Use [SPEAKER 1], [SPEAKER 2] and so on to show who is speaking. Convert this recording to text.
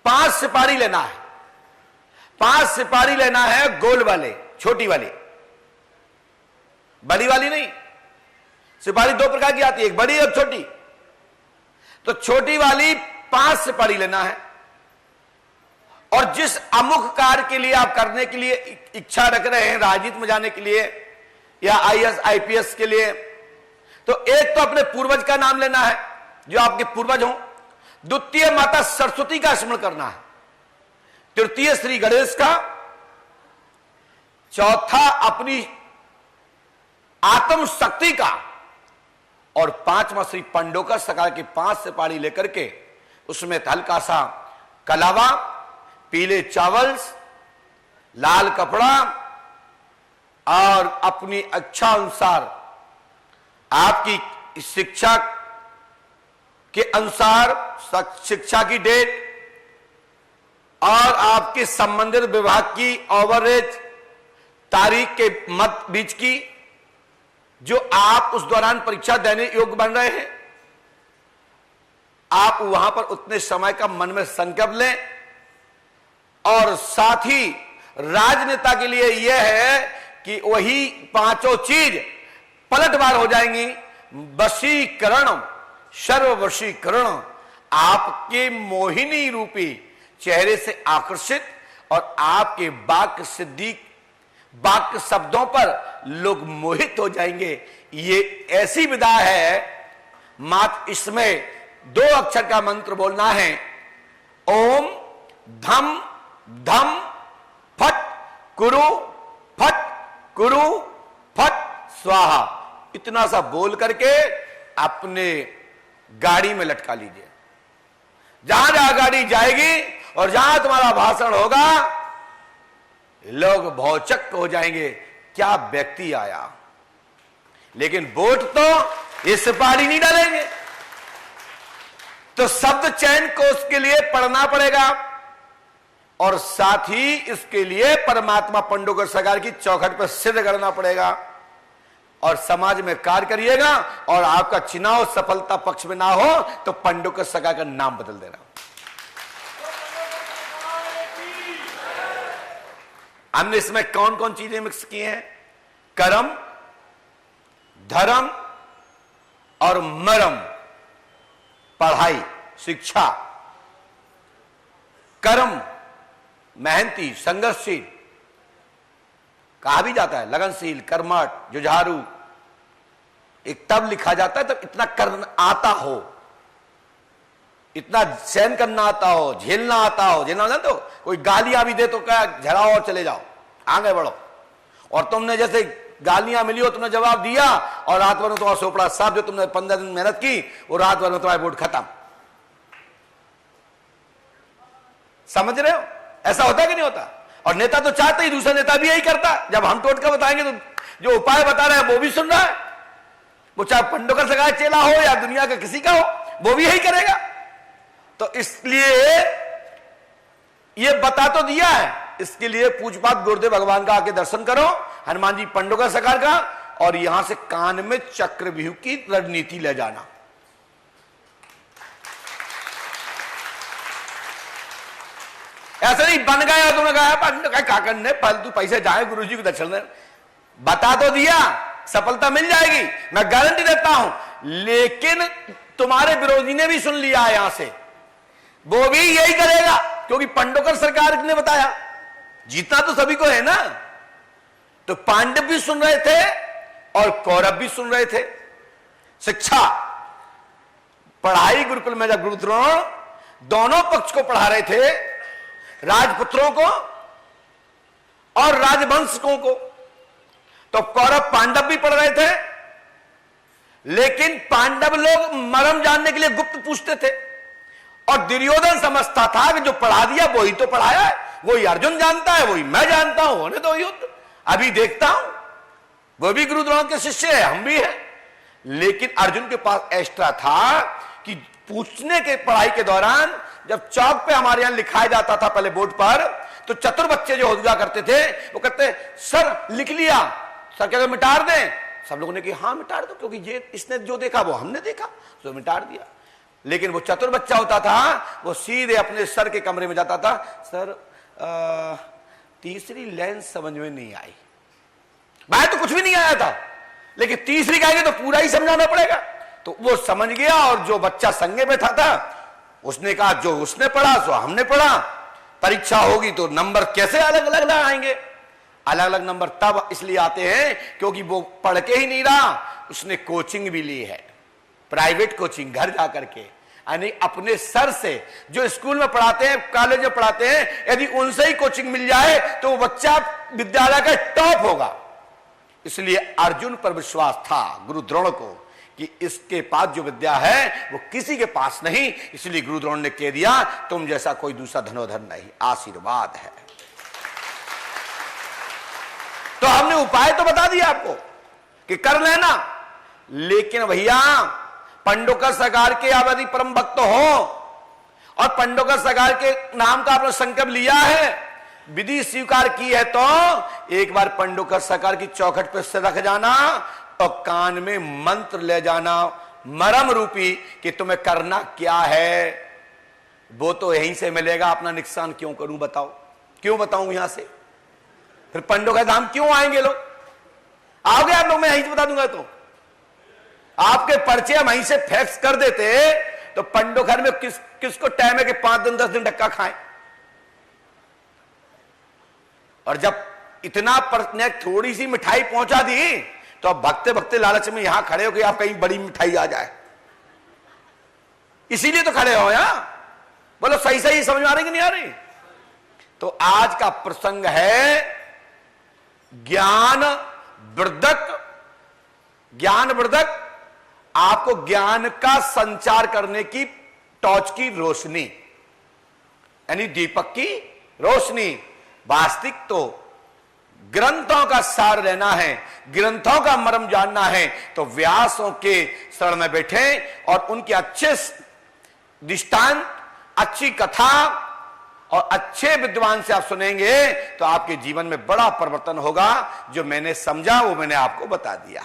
[SPEAKER 1] 5 सिपारी लेना है, 5 सिपारी लेना है, गोल वाले, छोटी वाली, बड़ी वाली नहीं। सिपारी 2 प्रकार की आती है, एक बड़ी और छोटी। तो छोटी वाली 5 सिपारी लेना है, और जिस अमुख कार्य के लिए आप करने के लिए इच्छा रख रहे हैं, राजनीति में जाने के लिए या आईएएस आईपीएस के लिए, तो एक तो अपने पूर्वज का नाम लेना है, जो आपके पूर्वज हों। द्वितीय माता सरस्वती का स्मरण करना है। तृतीय श्री गणेश का। चौथा अपनी आत्म शक्ति का। और 5वां श्री पंडोकर सका के 5 सिपाही लेकर के उसमें हल्का सा कलावा, पीले चावल, लाल कपड़ा और अपनी इच्छा अनुसार आपकी शिक्षा के अनुसार शिक्षा की डेट और आपके संबंधित विभाग की ओवरेज तारीख के मध्य बीच की, जो आप उस दौरान परीक्षा देने योग्य बन रहे हैं, आप वहां पर उतने समय का मन में संकल्प लें। और साथ ही राजनेता के लिए यह है कि वही 5 चीज पलटवार हो जाएंगी। वशीकरण, सर्ववशीकरण, आपके मोहिनी रूपी चेहरे से आकर्षित और आपके वाक्य सिद्धि, वाक्य शब्दों पर लोग मोहित हो जाएंगे। ये ऐसी विधा है, मात्र इसमें 2 अक्षर का मंत्र बोलना है, ओम धम धम फट कुरु फट कुरु फट स्वाहा। इतना सा बोल करके अपने गाड़ी में लटका लीजिए। जहां जहां गाड़ी जाएगी और जहां तुम्हारा भाषण होगा, लोग भौचक्क हो जाएंगे, क्या व्यक्ति आया। लेकिन वोट तो ये सिपाही नहीं डालेंगे। तो शब्द चयन को उसके लिए पढ़ना पड़ेगा, और साथ ही इसके लिए परमात्मा पंडोकर सरकार की चौखट पर सिद्ध करना पड़ेगा। और समाज में कार्य करिएगा, और आपका चुनाव सफलता पक्ष में ना हो तो पंडोकर सरकार का नाम बदल देना। हमने इसमें कौन कौन चीजें मिक्स की हैं? कर्म, धर्म और मरम, पढ़ाई, शिक्षा। कर्म मेहनती, संघर्षशील कहा भी जाता है, लगनशील, कर्मठ, जुझारू। एक तब लिखा जाता है तब इतना करना आता हो, इतना सहन करना आता हो, झेलना आता हो। झेलना जानते हो? कोई गालियां भी दे तो क्या, झड़ाओ और चले जाओ, आगे बढ़ो। और तुमने जैसे गालियां मिली हो, तुमने जवाब दिया, और रात भर में तुम्हारा सोपड़ा साहब, जो तुमने 15 दिन मेहनत की, वो रात भर में तुम्हारा वोट खत्म। समझ रहे हो? ऐसा होता है कि नहीं होता? और नेता तो चाहते ही, दूसरा नेता भी यही करता। जब हम टोटका बताएंगे तो जो उपाय बता रहे हैं वो भी सुन रहा है। वो चाहे पंडोकर सरकार चेला हो या दुनिया का किसी का हो, वो भी यही करेगा। तो इसलिए ये बता तो दिया है, इसके लिए पूजपाठ गुरुदेव भगवान का आके दर्शन करो, हनुमान जी पंडोकर सरकार का, और यहां से कान में चक्रव्यूह की रणनीति ले जाना। ऐसा नहीं बन गया तुमने कहा क्या करने, फालतू पैसे जाए गुरुजी को दर्शन देने। बता तो दिया, सफलता मिल जाएगी, मैं गारंटी देता हूं। लेकिन तुम्हारे विरोधी ने भी सुन लिया यहां से, वो भी यही करेगा, क्योंकि पंडोकर सरकार ने बताया। जीतना तो सभी को है ना। तो पांडव भी सुन रहे थे और कौरव भी सुन रहे थे। शिक्षा, पढ़ाई गुरुकुल में जब गुरु द्रोण दोनों पक्ष को पढ़ा रहे थे, राजपुत्रों को और राजवंशकों को। तो कौरव पांडव भी पढ़ रहे थे, लेकिन पांडव लोग मरम जानने के लिए गुप्त पूछते थे, और दुर्योधन समझता था कि जो पढ़ा दिया वही तो पढ़ाया है, वही अर्जुन जानता है, वही मैं जानता हूं, होने दो युद्ध, अभी देखता हूं। वो भी गुरु द्रोण के शिष्य है, हम भी हैं। लेकिन अर्जुन के पास एक्स्ट्रा था कि पूछने के पढ़ाई के दौरान जब चौक पे हमारे यहां लिखाया जाता था पहले बोर्ड पर, तो चतुर बच्चे जो हुआ करते थे वो कहते सर लिख लिया, सर कहते मिटार दें। सब लोगों ने कहा हाँ मिटार दो, क्योंकि ये इसने जो देखा वो हमने देखा, तो मिटार दिया। लेकिन वो चतुर बच्चा होता था, वो सीधे अपने सर के कमरे में जाता था, सर तीसरी लाइन समझ में नहीं आई। बाहर तो कुछ भी नहीं आया था, लेकिन तीसरी कहेंगे तो पूरा ही समझाना पड़ेगा। तो वो समझ गया, और जो बच्चा संगे में था उसने कहा जो उसने पढ़ा सो हमने पढ़ा, परीक्षा होगी तो नंबर कैसे अलग अलग आएंगे। अलग अलग नंबर तब इसलिए आते हैं क्योंकि वो पढ़ के ही नहीं रहा, उसने कोचिंग भी ली है, प्राइवेट कोचिंग, घर जाकर के, यानी अपने सर से जो स्कूल में पढ़ाते हैं, कॉलेज में पढ़ाते हैं, यदि उनसे ही कोचिंग मिल जाए तो वो बच्चा विद्यालय का टॉप होगा। इसलिए अर्जुन पर विश्वास था गुरु द्रोण को कि इसके पास जो विद्या है वो किसी के पास नहीं, इसलिए गुरु द्रोण ने कह दिया तुम जैसा कोई दूसरा धनोधर नहीं, आशीर्वाद है। तो हमने उपाय तो बता दिया आपको कि कर लेना, लेकिन भैया पंडोकर सरकार के आप यदि परम भक्त हो और पंडोकर सरकार के नाम का आपने संकल्प लिया है, विधि स्वीकार की है, तो एक बार पंडोकर सरकार की चौखट पर से रख जाना और कान में मंत्र ले जाना मरम रूपी कि तुम्हें करना क्या है, वो तो यहीं से मिलेगा। अपना नुकसान क्यों करूं बताओ, क्यों बताऊं यहां से, फिर पंडोकर धाम क्यों आएंगे लोग? आओगे आप लोग, मैं यहीं से बता दूंगा। तो आपके पर्चे हम यहीं से फैक्स कर देते तो पंडोकर में किसको टाइम है कि 5 दिन 10 दिन धक्का खाएं। और जब इतना ने थोड़ी सी मिठाई पहुंचा दी तो अब भक्ते भक्ते लालच में यहां खड़े हो कि आप कहीं बड़ी मिठाई आ जाए, इसीलिए तो खड़े हो यहां। बोलो सही सही समझ में आ रही कि नहीं आ रही? तो आज का प्रसंग है ज्ञान वर्धक। ज्ञान वर्धक आपको ज्ञान का संचार करने की टॉर्च की रोशनी, यानी दीपक की रोशनी। वास्तविक तो ग्रंथों का सार लेना है, ग्रंथों का मर्म जानना है, तो व्यासों के शरण में बैठे और उनके अच्छे दृष्टांत, अच्छी कथा और अच्छे विद्वान से आप सुनेंगे तो आपके जीवन में बड़ा परिवर्तन होगा। जो मैंने समझा वो मैंने आपको बता दिया।